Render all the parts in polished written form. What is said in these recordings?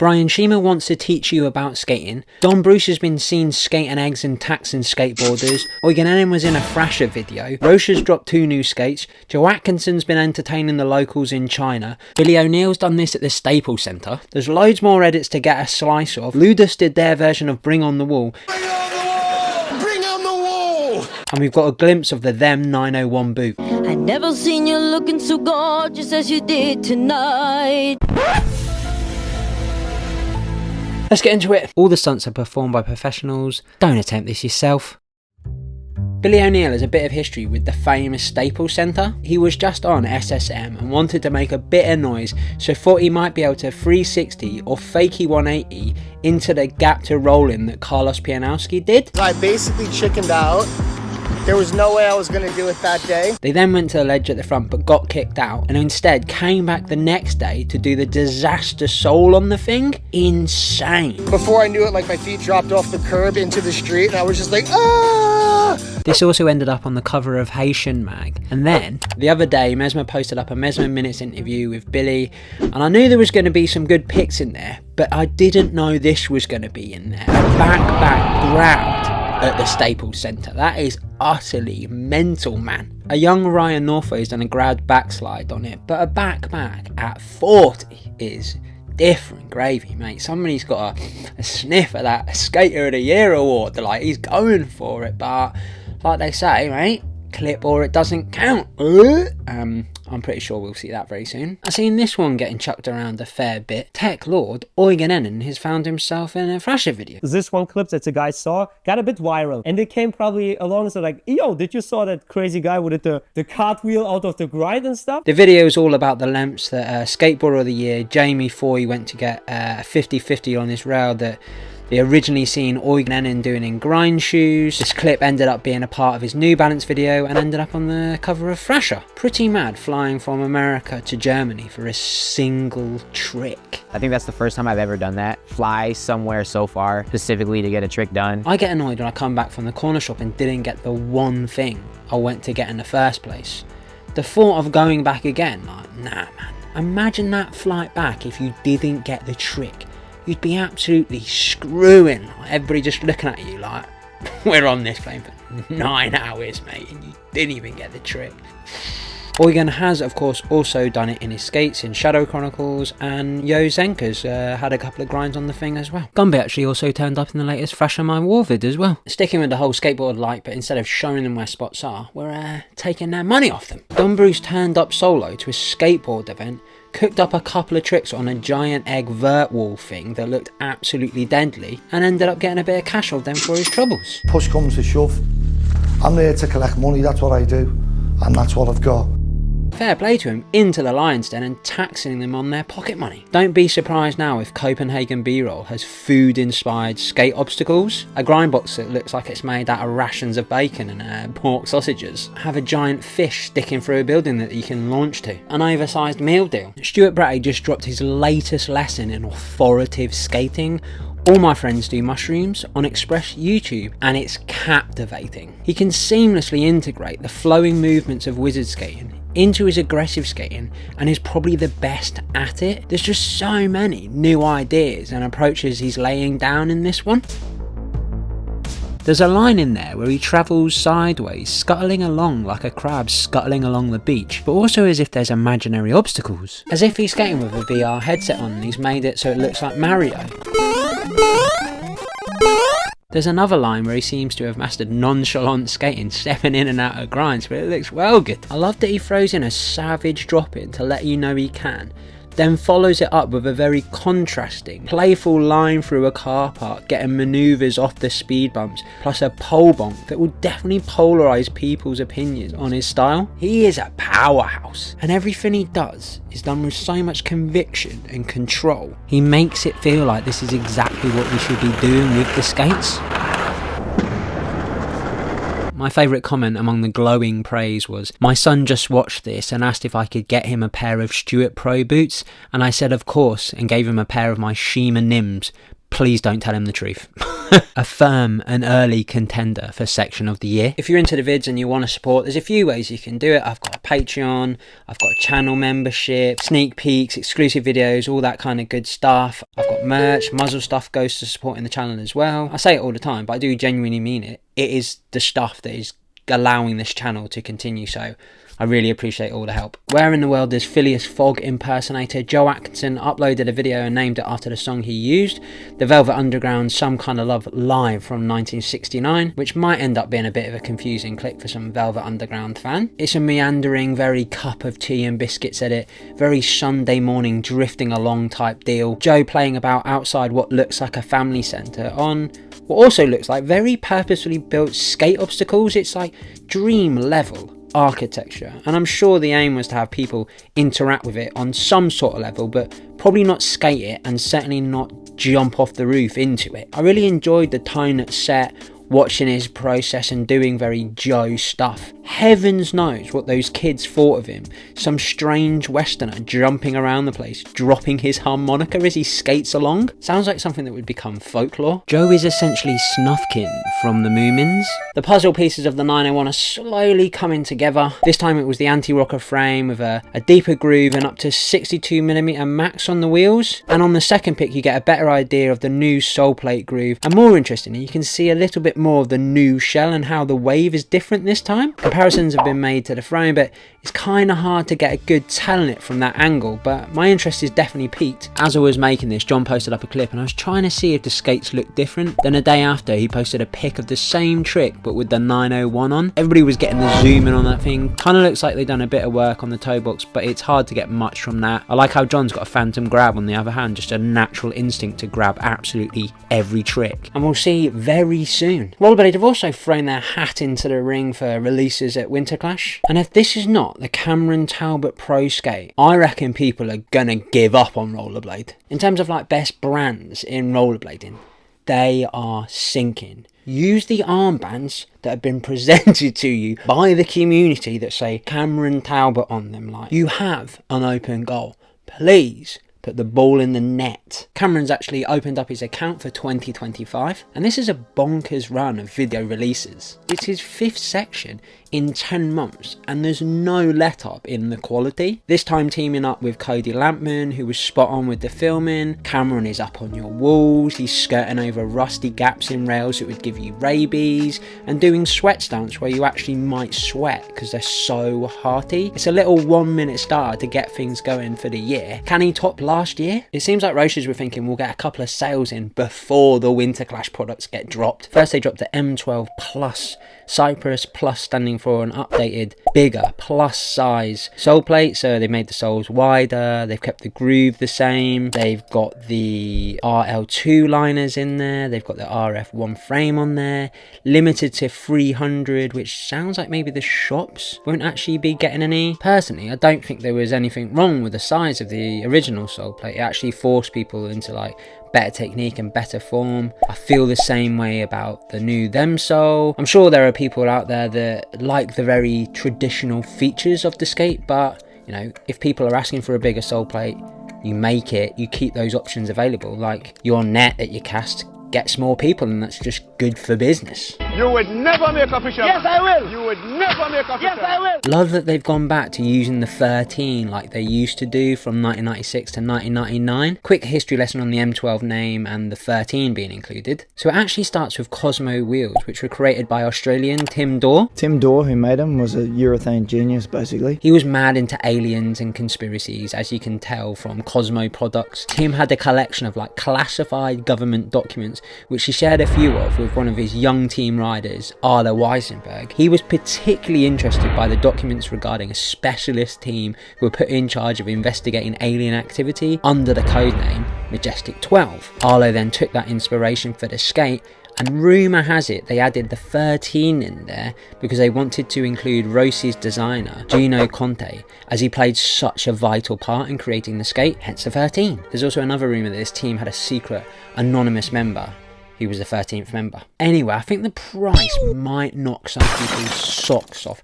Brian Shima wants to teach you about skating. Dom Bruce has been seen skating eggs and taxing skateboarders. Eugen Enin was in a Thrasher video. Roces dropped 2 new skates. Joe Atkinson's been entertaining the locals in China. Billy O'Neill's done this at the Staples Centre. There's loads more edits to get a slice of. Ludus did their version of Bring on the Wall. Bring on the wall! Bring on the wall! And we've got a glimpse of the Them 901 boot. I never seen you looking so gorgeous as you did tonight. Let's get into it. All the stunts are performed by professionals. Don't attempt this yourself. Billy O'Neill has a bit of history with the famous Staples Centre. He was just on SSM and wanted to make a bit of noise, so thought he might be able to 360 or fakey 180 into the gap to roll in that Carlos Pianowski did. I basically chickened out. There was no way I was going to do it that day. They then went to the ledge at the front but got kicked out, and instead came back the next day to do the disaster soul on the thing. Insane. Before I knew it, like, my feet dropped off the curb into the street and I was just like, ah! This also ended up on the cover of Haitian Mag. And then, the other day, Mesmer posted up a Mesmer Minutes interview with Billy, and I knew there was going to be some good pics in there, but I didn't know this was going to be in there. A back grab at the Staples Centre. That is utterly mental, man. A young Ryan Northway's done a grad backslide on it, but a backpack at 40 is different gravy, mate. Somebody's got a sniff at that Skater of the Year award. Like, he's going for it, but like they say, mate, clip or it doesn't count. I'm pretty sure we'll see that very soon. I've seen this one getting chucked around a fair bit. Tech Lord Eugen Enin has found himself in a Thrasher video. This one clip that the guy saw got a bit viral, and they came probably along and said like, yo, did you saw that crazy guy with the cartwheel out of the grind and stuff? The video is all about the lengths that Skateboarder of the Year Jamie Foy went to get a 50-50 on this rail that they originally seen Eugen Enin doing in grind shoes. This clip ended up being a part of his New Balance video and ended up on the cover of Thrasher. Pretty mad flying from America to Germany for a single trick. I think that's the first time I've ever done that. Fly somewhere so far specifically to get a trick done. I get annoyed when I come back from the corner shop and didn't get the one thing I went to get in the first place. The thought of going back again, like, nah man. Imagine that flight back if you didn't get the trick. You'd be absolutely screwing. Everybody just looking at you like, we're on this plane for 9 hours, mate, and you didn't even get the trick. Eugen has, of course, also done it in his skates in Shadow Chronicles, and Yo Zenka's had a couple of grinds on the thing as well. Gumby actually also turned up in the latest Thrasher My War vid as well. Sticking with the whole skateboard light, but instead of showing them where spots are, we're taking their money off them. Don Bruce turned up solo to a skateboard event, cooked up a couple of tricks on a giant egg vert wall thing that looked absolutely deadly, and ended up getting a bit of cash off them for his troubles. Push comes to shove. I'm there to collect money, that's what I do, and that's what I've got. Fair play to him, into the lion's den and taxing them on their pocket money. Don't be surprised now if Copenhagen B-Roll has food-inspired skate obstacles. A grind box that looks like it's made out of rations of bacon and pork sausages. Have a giant fish sticking through a building that you can launch to. An oversized meal deal. Stuart Bratty just dropped his latest lesson in authoritative skating. All my friends do mushrooms on Express YouTube, and it's captivating. He can seamlessly integrate the flowing movements of wizard skating into his aggressive skating and is probably the best at it. There's just so many new ideas and approaches he's laying down in this one. There's a line in there where he travels sideways, scuttling along like a crab scuttling along the beach, but also as if there's imaginary obstacles. As if he's skating with a VR headset on and he's made it so it looks like Mario. There's another line where he seems to have mastered nonchalant skating, stepping in and out of grinds, but it looks well good. I love that he throws in a savage drop in to let you know he can, then follows it up with a very contrasting, playful line through a car park, getting manoeuvres off the speed bumps, plus a pole bonk that will definitely polarise people's opinions on his style. He is a powerhouse, and everything he does is done with so much conviction and control. He makes it feel like this is exactly what we should be doing with the skates. My favourite comment among the glowing praise was, my son just watched this and asked if I could get him a pair of Stuart Pro boots, and I said of course and gave him a pair of my Shima Nims. Please don't tell him the truth. Affirm an early contender for section of the year. If you're into the vids and you want to support, there's a few ways you can do it. I've got a Patreon, I've got a channel membership, sneak peeks, exclusive videos, all that kind of good stuff. I've got merch, muzzle stuff goes to supporting the channel as well. I say it all the time, but I do genuinely mean it. It is the stuff that is allowing this channel to continue, so I really appreciate all the help. Where in the world does Phileas Fogg impersonator Joe Atkinson uploaded a video and named it after the song he used, the Velvet Underground Some Kind of Love Live from 1969, which might end up being a bit of a confusing clip for some Velvet Underground fan. It's a meandering, very cup of tea and biscuits edit, very Sunday morning drifting along type deal. Joe playing about outside what looks like a family centre on what also looks like very purposefully built skate obstacles. It's like dream level architecture, and I'm sure the aim was to have people interact with it on some sort of level, but probably not skate it and certainly not jump off the roof into it. I really enjoyed the tone that's set, watching his process and doing very Joe stuff. Heavens knows what those kids thought of him. Some strange westerner jumping around the place, dropping his harmonica as he skates along. Sounds like something that would become folklore. Joe is essentially Snufkin from the Moomins. The puzzle pieces of the 901 are slowly coming together. This time it was the anti-rocker frame with a deeper groove and up to 62mm max on the wheels. And on the second pick you get a better idea of the new sole plate groove, and more interestingly you can see a little bit more of the new shell and how the wave is different this time. Comparisons have been made to the frame, but it's kind of hard to get a good tell on it from that angle, but my interest is definitely peaked. As I was making this, John posted up a clip and I was trying to see if the skates looked different. Then a day after he posted a pic of the same trick but with the 901 on. Everybody was getting the zoom in on that thing. Kind of looks like they've done a bit of work on the toe box, but it's hard to get much from that. I like how John's got a phantom grab on the other hand, just a natural instinct to grab absolutely every trick. And we'll see very soon. Rollerblade have also thrown their hat into the ring for releases at WINTERCLASH, and if this is not the Cameron Talbott Pro skate, I reckon people are gonna give up on Rollerblade. In terms of like best brands in rollerblading, they are sinking. Use the armbands that have been presented to you by the community that say Cameron Talbott on them. Like, you have an open goal, please put the ball in the net. Cameron's actually opened up his account for 2025, and this is a bonkers run of video releases. It's his 5th section in 10 months, and there's no let up in the quality. This time teaming up with Cody Lampman, who was spot on with the filming. Cameron is up on your walls, he's skirting over rusty gaps in rails that would give you rabies, and doing sweat stunts where you actually might sweat because they're so hearty. It's a little 1 minute starter to get things going for the year. Can he top last year? It seems like Roces were thinking we'll get a couple of sales in before the WINTERCLASH products get dropped. First they dropped the M12 Plus Cypress, plus standing for an updated, bigger, plus size sole plate. So they made the soles wider, they've kept the groove the same, they've got the RL2 liners in there, they've got the RF1 frame on there, limited to 300, which sounds like maybe the shops won't actually be getting any. Personally, I don't think there was anything wrong with the size of the original sole plate. It actually forced people into like better technique and better form. I feel the same way about the new them sole. I'm sure there are people out there that like the very traditional features of the skate, but you know, if people are asking for a bigger sole plate, you make it, you keep those options available. Like your net at your cast gets more people, and that's just good for business. You would never make a fisherman. Yes, I will. You would never make a fisherman. Yes, I will. Love that they've gone back to using the 13 like they used to do from 1996 to 1999. Quick history lesson on the M12 name and the 13 being included. So it actually starts with Cosmo Wheels, which were created by Australian Tim Dorr. Tim Dorr, who made them, was a urethane genius, basically. He was mad into aliens and conspiracies, as you can tell from Cosmo products. Tim had a collection of like classified government documents, which he shared a few of with one of his young team riders, Arlo Eisenberg. He was particularly interested by the documents regarding a specialist team who were put in charge of investigating alien activity under the codename Majestic 12. Arlo then took that inspiration for the skate, and rumour has it they added the 13 in there because they wanted to include Roces designer Gino Conte, as he played such a vital part in creating the skate, hence the 13. There's also another rumour that this team had a secret anonymous member who was the 13th member. Anyway, I think the price might knock some people's socks off,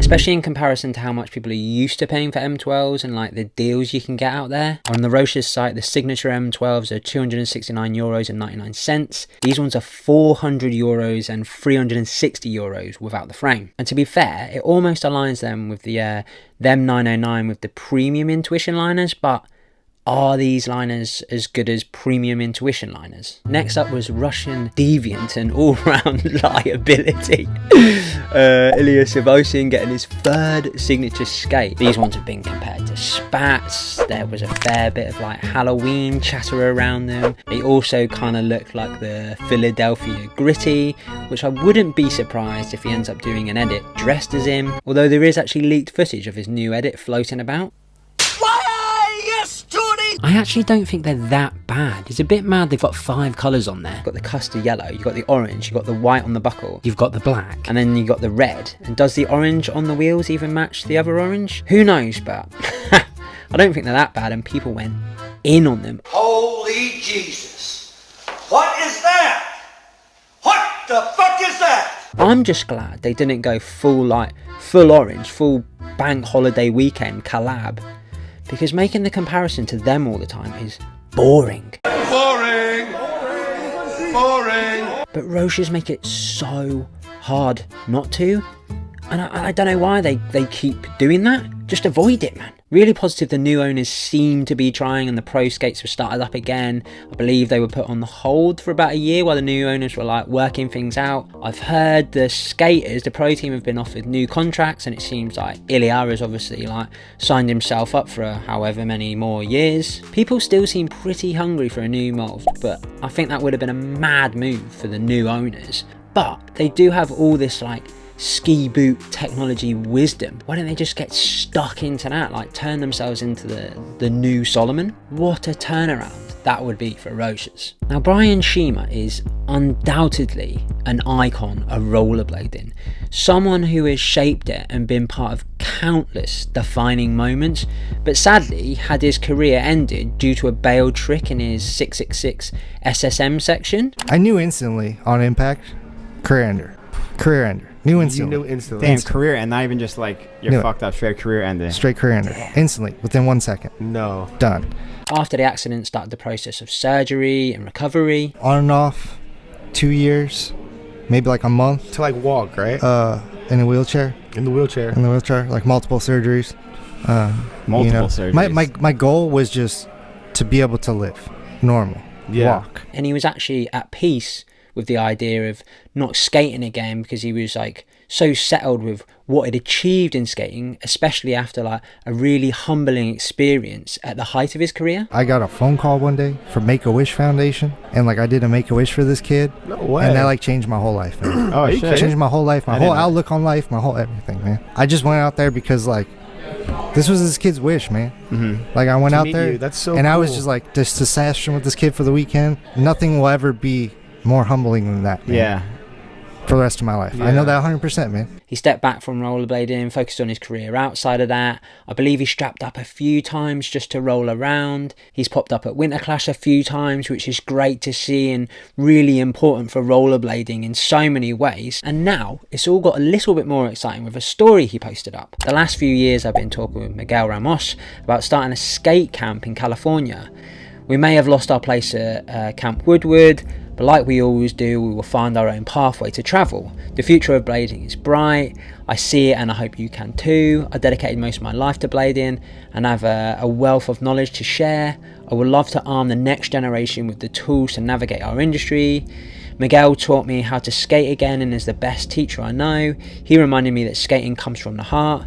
especially in comparison to how much people are used to paying for M12s and like the deals you can get out there. On the Roces site, the signature M12s are €269.99. These ones are €400 and €360 without the frame. And to be fair, it almost aligns them with the them 909 with the premium Intuition liners, but are these liners as good as premium Intuition liners? Next up was Russian deviant and all-round liability. Ilia Savosin getting his third signature skate. These ones have been compared to spats. There was a fair bit of like Halloween chatter around them. They also kind of look like the Philadelphia Gritty, which I wouldn't be surprised if he ends up doing an edit dressed as him, although there is actually leaked footage of his new edit floating about. I actually don't think they're that bad. It's a bit mad they've got 5 colours on there. You've got the custard yellow, you've got the orange, you've got the white on the buckle, you've got the black, and then you've got the red. And does the orange on the wheels even match the other orange? Who knows, but I don't think they're that bad, and people went in on them. Holy Jesus. What is that? What the fuck is that? I'm just glad they didn't go full orange, full bank holiday weekend collab, because making the comparison to them all the time is boring. Boring. Boring. But Roces make it so hard not to, and I don't know why they keep doing that. Just avoid it, man. Really positive the new owners seem to be trying, and the pro skates were started up again. I believe they were put on the hold for about a year while the new owners were like working things out. I've heard the skaters, the pro team, have been offered new contracts, and it seems like Ilia has obviously like signed himself up for however many more years. People still seem pretty hungry for a new mold, but I think that would have been a mad move for the new owners. But they do have all this like ski boot technology wisdom. Why don't they just get stuck into that, like turn themselves into the new Solomon? What a turnaround that would be for Roces. Now Brian Shima is undoubtedly an icon of rollerblading, someone who has shaped it and been part of countless defining moments, but sadly had his career ended due to a bailed trick in his 666 SSM section. I knew instantly on impact, career ender. Knew instantly. You knew instantly. Damn, career end, not even just like you're fucked up, straight career ended. Straight career ender. Instantly, within 1 second. No. Done. After the accident started the process of surgery and recovery. On and off, 2 years, maybe like a month. To like walk, right? In a wheelchair. In the wheelchair, like multiple surgeries. Surgeries. My goal was just to be able to live normal, walk. And he was actually at peace with the idea of not skating again, because he was like so settled with what he'd achieved in skating, especially after like a really humbling experience at the height of his career. I got a phone call one day from Make-A-Wish Foundation, and like I did a Make-A-Wish for this kid. No way. And that like changed my whole life, man. Oh shit. Changed my whole life, my whole outlook on life, my whole everything, man. I just went out there because like this was this kid's wish, man. Mm-hmm. Like I went out there, that's so and cool. I was just like just to session with this kid for the weekend. Nothing will ever be more humbling than that, man. Yeah. For the rest of my life. Yeah. I know that 100%, man. He stepped back from rollerblading, focused on his career outside of that. I believe he strapped up a few times just to roll around. He's popped up at WINTERCLASH a few times, which is great to see and really important for rollerblading in so many ways. And now it's all got a little bit more exciting with a story he posted up. The last few years I've been talking with Miguel Ramos about starting a skate camp in California. We may have lost our place at Camp Woodward, but like we always do, we will find our own pathway to travel. The future of blading is bright. I see it, and I hope you can too. I dedicated most of my life to blading and have a wealth of knowledge to share. I would love to arm the next generation with the tools to navigate our industry. Miguel taught me how to skate again and is the best teacher I know. He reminded me that skating comes from the heart.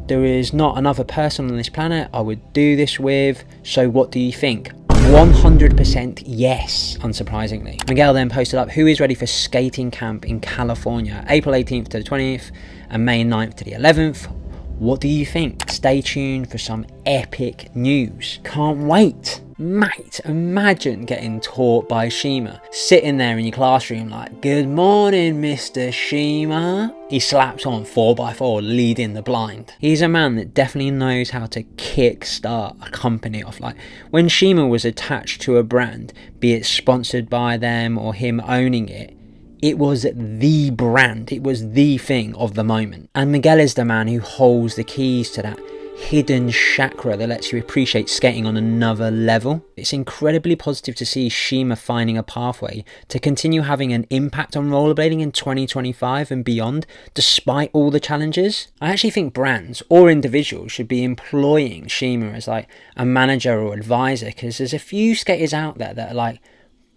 There is not another person on this planet I would do this with, so what do you think? 100% yes, unsurprisingly. Miguel then posted up who is ready for skating camp in California, April 18th to the 20th and May 9th to the 11th. What do you think? Stay tuned for some epic news. Can't wait. Mate, imagine getting taught by Shima, sitting there in your classroom like, good morning, Mr. Shima. He slaps on 4x4 leading the blind. He's a man that definitely knows how to kickstart a company off. Like when Shima was attached to a brand, be it sponsored by them or him owning it, It was the brand, it was the thing of the moment. And Miguel is the man who holds the keys to that hidden chakra that lets you appreciate skating on another level. It's incredibly positive to see Shima finding a pathway to continue having an impact on rollerblading in 2025 and beyond, despite all the challenges. I actually think brands or individuals should be employing Shima as like a manager or advisor, because there's a few skaters out there that are like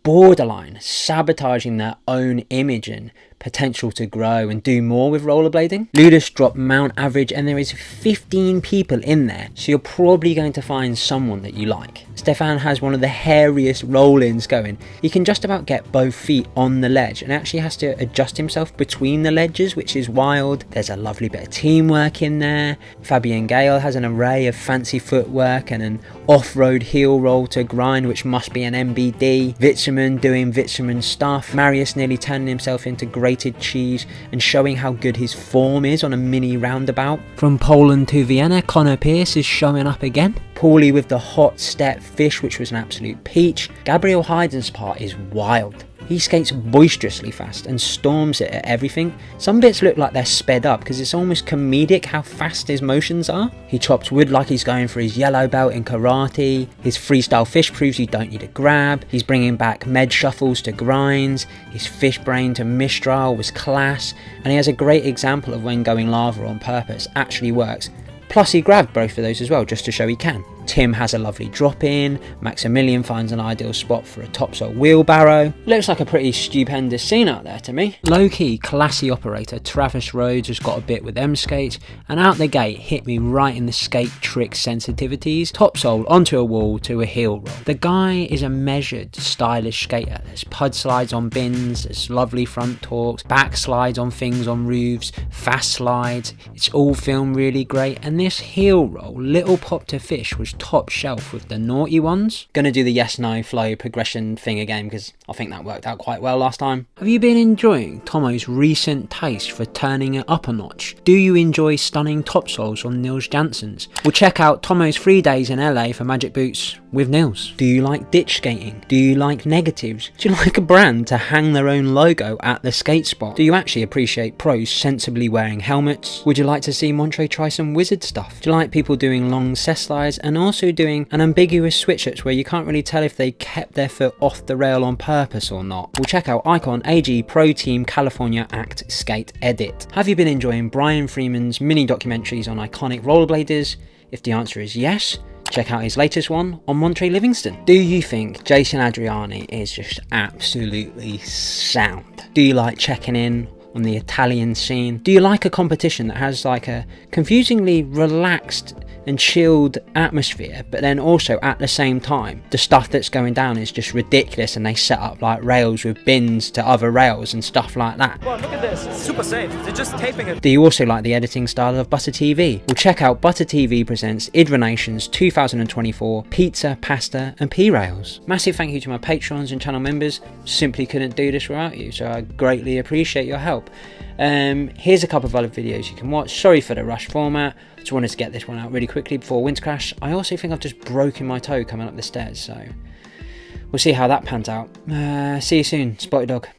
borderline sabotaging their own image and potential to grow and do more with rollerblading. Ludus dropped Mount Average and there is 15 people in there, so you're probably going to find someone that you like. Stefan has one of the hairiest roll-ins going. He can just about get both feet on the ledge and actually has to adjust himself between the ledges, which is wild. There's a lovely bit of teamwork in there. Fabian Gaile has an array of fancy footwork and an off-road heel roll to grind, which must be an MBD. Witzemann doing Witzemann stuff. Marius nearly turning himself into grated cheese and showing how good his form is on a mini roundabout. From Poland to Vienna, Connor Pierce is showing up again. Paulie with the hot step fish, which was an absolute peach. Gabriel Hyden's part is wild. He skates boisterously fast and storms it at everything. Some bits look like they're sped up because it's almost comedic how fast his motions are. He chops wood like he's going for his yellow belt in karate. His freestyle fish proves you don't need a grab. He's bringing back med shuffles to grinds. His fish brain to Mistral was class. And he has a great example of when going lava on purpose actually works. Plus he grabbed both of those as well, just to show he can. Tim has a lovely drop in. Maximilian finds an ideal spot for a topsole wheelbarrow. Looks like a pretty stupendous scene out there to me. Low-key classy operator Travis Rhodes has got a bit with them skates, and out the gate hit me right in the skate trick sensitivities. Topsole onto a wall to a heel roll. The guy is a measured, stylish skater. There's pud slides on bins, there's lovely front torques, back slides on things on roofs, fast slides. It's all filmed really great, and this heel roll, little pop to fish, was top shelf with the naughty ones. Gonna do the yes no flow progression thing again because I think that worked out quite well last time. Have you been enjoying Tomo's recent taste for turning it up a notch? Do you enjoy stunning topsoles on Nils Jansons? We'll check out Tomo's 3 days in LA for Magic Boots with Nils. Do you like ditch skating? Do you like negatives? Do you like a brand to hang their own logo at the skate spot? Do you actually appreciate pros sensibly wearing helmets? Would you like to see Monte try some wizard stuff? Do you like people doing long cess slides and also doing an ambiguous switch-ups where you can't really tell if they kept their foot off the rail on purpose or not? We'll check out IQON AG Pro Team California Act Skate Edit. Have you been enjoying Brian Freeman's mini documentaries on iconic rollerbladers? If the answer is yes, check out his latest one on Monte Livingston. Do you think Jason Adriani is just absolutely sound? Do you like checking in on the Italian scene? Do you like a competition that has like a confusingly relaxed and chilled atmosphere, but then also at the same time the stuff that's going down is just ridiculous and they set up like rails with bins to other rails and stuff like that? Well, look at this, it's super safe. They're just taping it. Do you also like the editing style of Butter TV? We'll check out Butter TV presents Idra Nations 2024 Pizza, Pasta and P-Rails. Massive thank you to my patrons and channel members. Simply couldn't do this without you, so I greatly appreciate your help. Here's a couple of other videos you can watch. Sorry for the rush format, just wanted to get this one out really quickly before WINTERCLASH. I also think I've just broken my toe coming up the stairs, so we'll see how that pans out. See you soon, Spotted Dog.